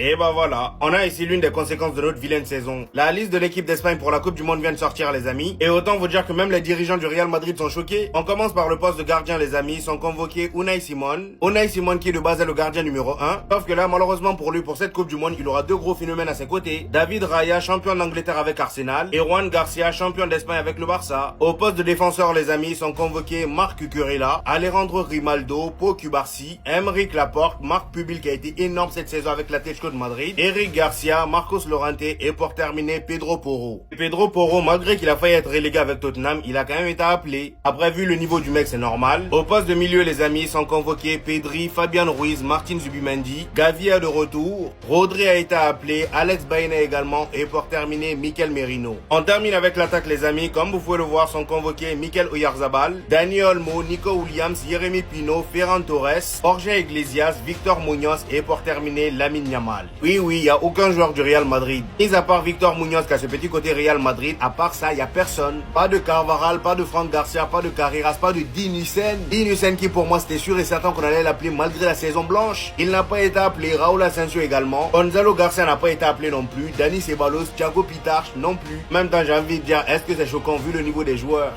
Et bah voilà, on a ici l'une des conséquences de notre vilaine saison. La liste de l'équipe d'Espagne pour la Coupe du Monde vient de sortir les amis. Et autant vous dire que même les dirigeants du Real Madrid sont choqués. On commence par le poste de gardien les amis, sont convoqués Unai Simon. Unai Simon qui est de base est le gardien numéro 1. Sauf que là malheureusement pour lui pour cette Coupe du Monde il aura deux gros phénomènes à ses côtés. David Raya, champion d'Angleterre avec Arsenal. Et Juan Garcia, champion d'Espagne avec le Barça. Au poste de défenseur les amis sont convoqués Marc Cucurella, Alejandro Grimaldo, Pau Cubarsí, Aymeric Laporte, Marc Pubil qui a été énorme cette saison avec l'Atlético de Madrid, Eric Garcia, Marcos Llorente et pour terminer Pedro Porro. Et Pedro Porro, malgré qu'il a failli être relégué avec Tottenham, il a quand même été appelé. Après vu le niveau du mec c'est normal. Au poste de milieu les amis sont convoqués Pedri, Fabian Ruiz, Martin Zubimendi, Gavi est de retour, Rodri a été appelé, Alex Baena également et pour terminer Mikel Merino. On termine avec l'attaque les amis, comme vous pouvez le voir sont convoqués Mikel Oyarzabal, Dani Olmo, Nico Williams, Jérémy Pino, Ferran Torres, Jorge Iglesias, Victor Munoz et pour terminer Lamine Yamal. Oui, il n'y a aucun joueur du Real Madrid. Mis à part Victor Munoz qui a ce petit côté Real Madrid, à part ça, il n'y a personne. Pas de Carvajal, pas de Franck Garcia, pas de Carreras, pas de Dinucen. Dinucen qui pour moi c'était sûr et certain qu'on allait l'appeler malgré la saison blanche. Il n'a pas été appelé, Raúl Asensio également. Gonzalo Garcia n'a pas été appelé non plus. Dani Ceballos, Thiago Pitarch non plus. En même temps j'ai envie de dire, est-ce que c'est choquant vu le niveau des joueurs?